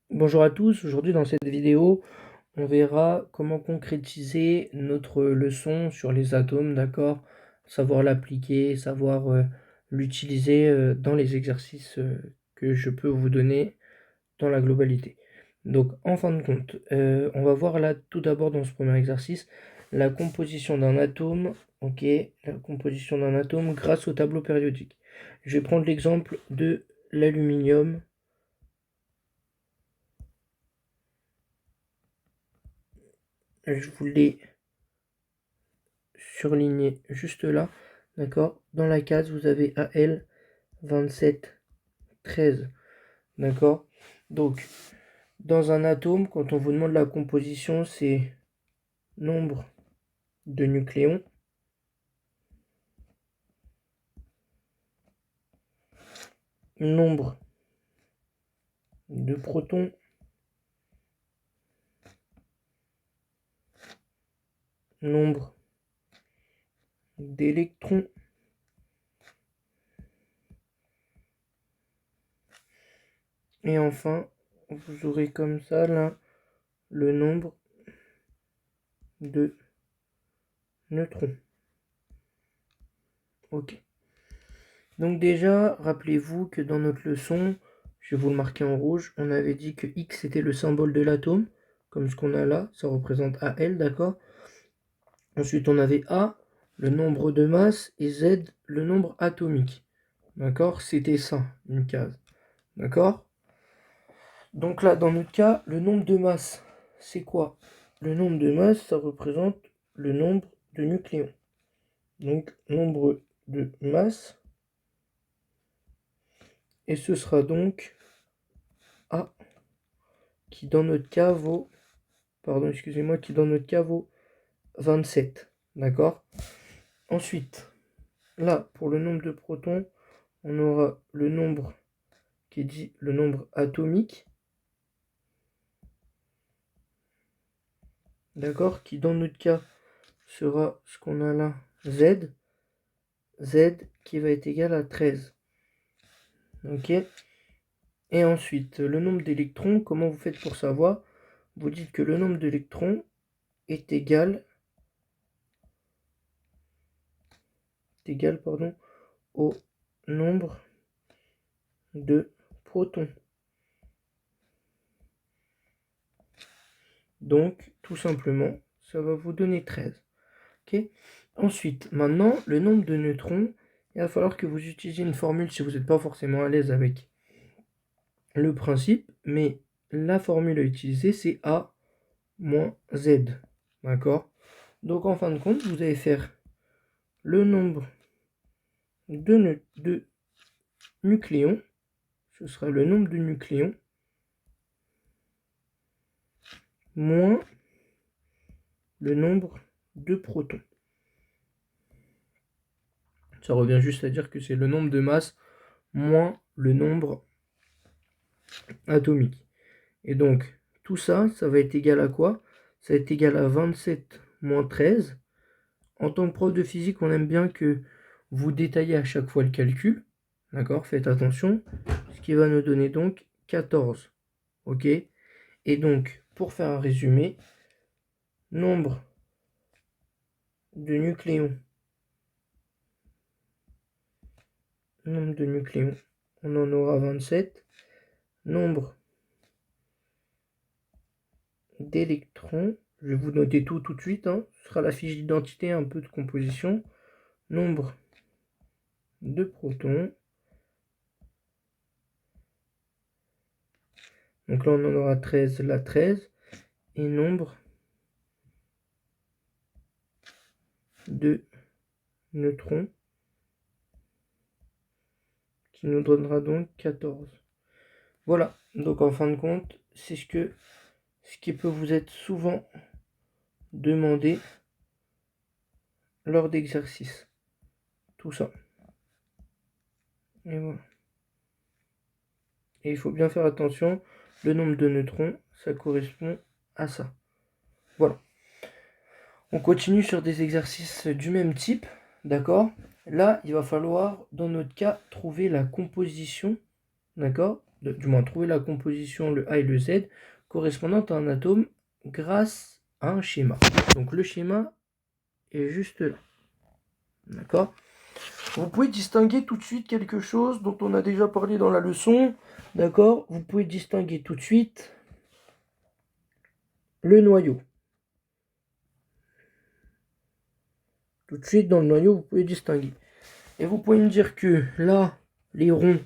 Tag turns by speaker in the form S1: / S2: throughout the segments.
S1: Bonjour à tous, aujourd'hui dans cette vidéo, on verra comment concrétiser notre leçon sur les atomes, d'accord? Savoir l'appliquer, savoir l'utiliser dans les exercices que je peux vous donner dans la globalité. Donc en fin de compte, on va voir là tout d'abord dans ce premier exercice la composition d'un atome, ok? La composition d'un atome grâce au tableau périodique. Je vais prendre l'exemple de l'aluminium. Je vous l'ai surligné juste là, d'accord? Dans la case, vous avez AL 27 13, d'accord? Donc, dans un atome, quand on vous demande la composition, c'est nombre de nucléons, nombre de protons, nombre d'électrons, et enfin, vous aurez comme ça là le nombre de neutrons. Ok. Donc déjà, rappelez-vous que dans notre leçon, je vais vous le marquer en rouge, on avait dit que X était le symbole de l'atome, comme ce qu'on a là, ça représente AL, d'accord? Ensuite, on avait A, le nombre de masse, et Z, le nombre atomique. D'accord? C'était ça, une case. D'accord? Donc là, dans notre cas, le nombre de masse, c'est quoi? Le nombre de masse, ça représente le nombre de nucléons. Donc, nombre de masse, et ce sera donc A, qui dans notre cas vaut, pardon, excusez-moi, qui dans notre cas vaut 27. D'accord? Ensuite, là, pour le nombre de protons, on aura le nombre qui est dit le nombre atomique, d'accord, qui dans notre cas sera ce qu'on a là, Z, Z qui va être égal à 13. Ok? Et ensuite, le nombre d'électrons, comment vous faites pour savoir? Vous dites que le nombre d'électrons est égal, au nombre de protons. Donc, tout simplement, ça va vous donner 13. Okay. Ensuite, maintenant, le nombre de neutrons, il va falloir que vous utilisiez une formule si vous n'êtes pas forcément à l'aise avec le principe, mais la formule à utiliser, c'est A moins Z. D'accord? Donc, en fin de compte, vous allez faire le nombre de nucléons, ce sera le nombre de nucléons, moins le nombre de protons. Ça revient juste à dire que c'est le nombre de masses moins le nombre atomique. Et donc, tout ça, ça va être égal à quoi? Ça va être égal à 27 moins 13. En tant que prof de physique, on aime bien que vous détaillez à chaque fois le calcul. D'accord? Faites attention. Ce qui va nous donner donc 14. Ok? Et donc, pour faire un résumé, nombre de nucléons. Nombre de nucléons, on en aura 27. Nombre d'électrons, je vais vous noter tout de suite, hein. Ce sera la fiche d'identité, un peu de composition. Nombre de protons. Donc là, on en aura 13, là 13. Et nombre de neutrons, qui nous donnera donc 14. Voilà, donc en fin de compte, c'est ce qui peut vous être souvent demandé lors d'exercices. Tout ça. Et voilà. Et il faut bien faire attention, le nombre de neutrons, ça correspond à ça. Voilà. On continue sur des exercices du même type, d'accord? Là, il va falloir, dans notre cas, trouver la composition, d'accord, du moins trouver la composition, le A et le Z, correspondant à un atome grâce à un schéma. Donc le schéma est juste là. D'accord? Vous pouvez distinguer tout de suite quelque chose dont on a déjà parlé dans la leçon. D'accord? Vous pouvez distinguer tout de suite le noyau. Tout de suite dans le noyau, vous pouvez distinguer. Et vous pouvez me dire que là, les ronds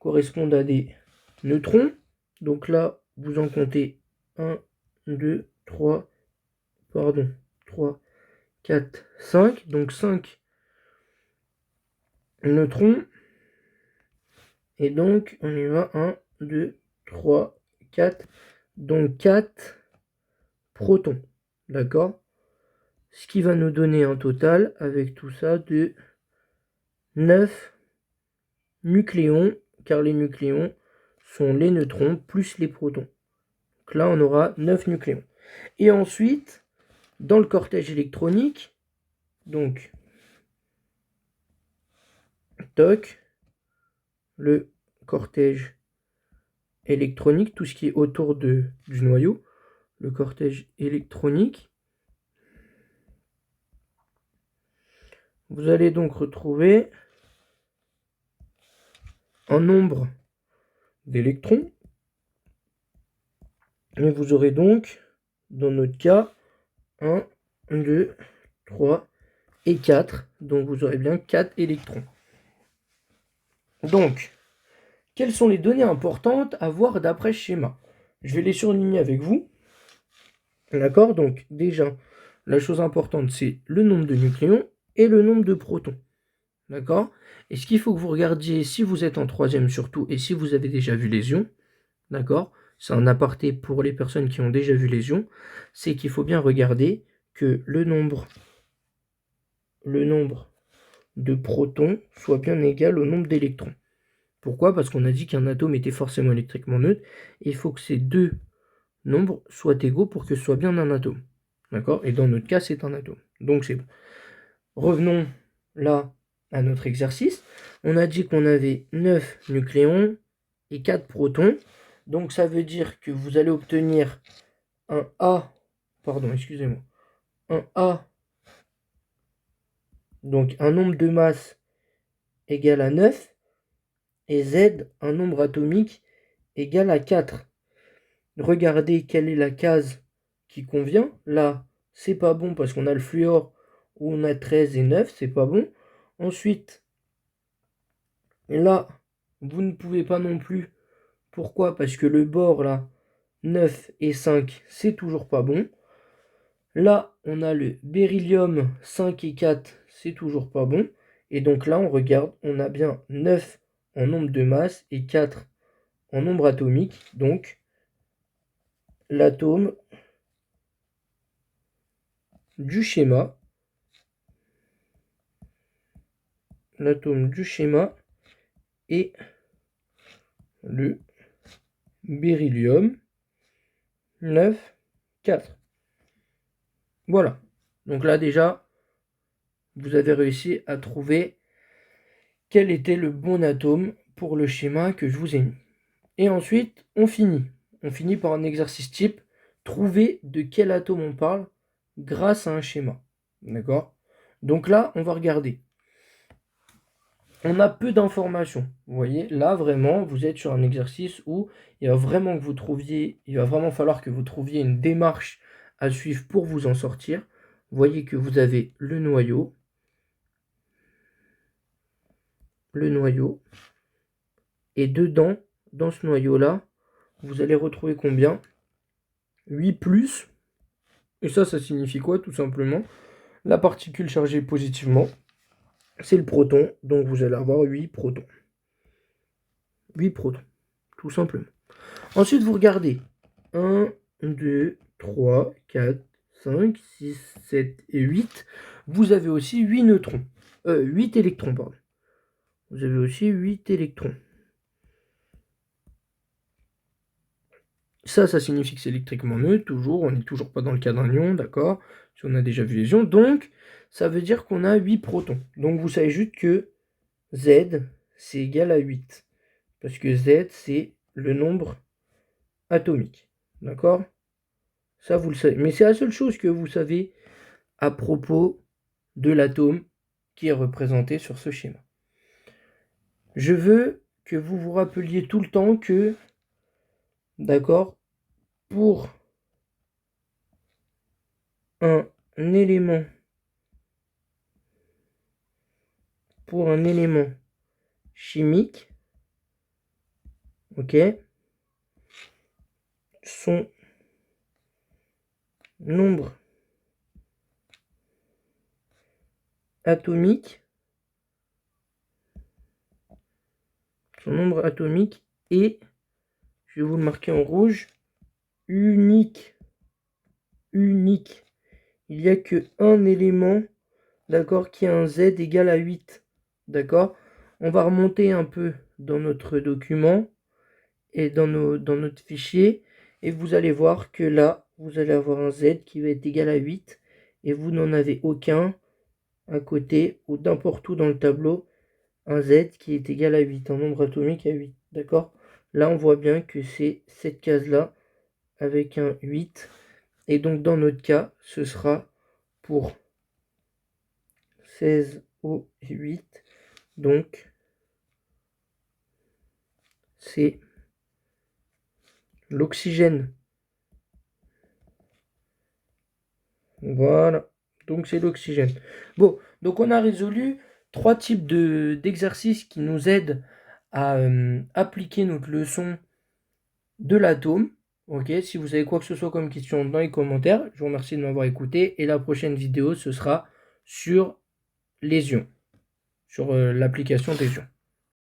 S1: correspondent à des neutrons. Donc là, vous en comptez 1, 2, 3, 4, 5. Donc 5 neutrons. Et donc, on y va 1, 2, 3, 4. Donc 4 protons. D'accord? Ce qui va nous donner un total, avec tout ça, de 9 nucléons, car les nucléons sont les neutrons plus les protons. Donc là, on aura 9 nucléons. Et ensuite, dans le cortège électronique, donc, toc, le cortège électronique, tout ce qui est autour du noyau, le cortège électronique, vous allez donc retrouver un nombre d'électrons. Et vous aurez donc, dans notre cas, 1, 2, 3 et 4. Donc vous aurez bien 4 électrons. Donc, quelles sont les données importantes à voir d'après ce schéma? Je vais les surligner avec vous. D'accord? Donc déjà, la chose importante, c'est le nombre de nucléons et le nombre de protons. D'accord? Et ce qu'il faut que vous regardiez, si vous êtes en troisième surtout, et si vous avez déjà vu les ions, d'accord? C'est un aparté pour les personnes qui ont déjà vu les ions, c'est qu'il faut bien regarder que le nombre de protons soit bien égal au nombre d'électrons. Pourquoi? Parce qu'on a dit qu'un atome était forcément électriquement neutre, et il faut que ces deux nombres soient égaux pour que ce soit bien un atome. D'accord? Et dans notre cas, c'est un atome. Donc c'est bon. Revenons là à notre exercice. On a dit qu'on avait 9 nucléons et 4 protons. Donc ça veut dire que vous allez obtenir un A, un A, donc un nombre de masse égal à 9, et Z, un nombre atomique égal à 4. Regardez quelle est la case qui convient. Là, c'est pas bon parce qu'on a le fluor où on a 13 et 9, c'est pas bon. Ensuite, là, vous ne pouvez pas non plus. Pourquoi? Parce que le bord là, 9 et 5, c'est toujours pas bon. Là, on a le beryllium 5 et 4, c'est toujours pas bon. Et donc là, on regarde, on a bien 9 en nombre de masse et 4 en nombre atomique. Donc, l'atome du schéma, est le beryllium 9, 4. Voilà. Donc là, déjà, vous avez réussi à trouver quel était le bon atome pour le schéma que je vous ai mis. Et ensuite, on finit. On finit par un exercice type. Trouver de quel atome on parle grâce à un schéma. D'accord? Donc là, on va regarder. On a peu d'informations. Vous voyez, là, vraiment, vous êtes sur un exercice où il va vraiment falloir que vous trouviez une démarche à suivre pour vous en sortir. Vous voyez que vous avez le noyau, et dedans, dans ce noyau-là, vous allez retrouver combien? 8 plus. Et ça signifie quoi, tout simplement? La particule chargée positivement, c'est le proton. Donc vous allez avoir 8 protons. 8 protons, tout simplement. Ensuite, vous regardez. 1, 2, 3, 4, 5, 6, 7 et 8. Vous avez aussi 8 neutrons. 8 électrons, pardon. Vous avez aussi 8 électrons. Ça signifie que c'est électriquement neutre, toujours. On n'est toujours pas dans le cas d'un ion, d'accord? Si on a déjà vu les ions. Donc, ça veut dire qu'on a 8 protons. Donc, vous savez juste que Z, c'est égal à 8. Parce que Z, c'est le nombre atomique. D'accord? Ça, vous le savez. Mais c'est la seule chose que vous savez à propos de l'atome qui est représenté sur ce schéma. Je veux que vous vous rappeliez tout le temps que, d'accord, pour un élément chimique, ok, son nombre atomique est, je vais vous le marquer en rouge, unique. Unique. Il n'y a qu'un élément, d'accord, qui a un Z égal à 8. D'accord? On va remonter un peu dans notre document et dans notre fichier. Et vous allez voir que là, vous allez avoir un Z qui va être égal à 8. Et vous n'en avez aucun à côté ou n'importe où dans le tableau. Un Z qui est égal à 8, un nombre atomique à 8. D'accord? Là, on voit bien que c'est cette case-là avec un 8. Et donc, dans notre cas, ce sera pour 16O8. Donc, c'est l'oxygène. Voilà. Donc, c'est l'oxygène. Bon, donc on a résolu 3 types d'exercices qui nous aident à appliquer notre leçon de l'atome. Ok, si vous avez quoi que ce soit comme question dans les commentaires, je vous remercie de m'avoir écouté. Et la prochaine vidéo, ce sera sur les ions, sur l'application des ions.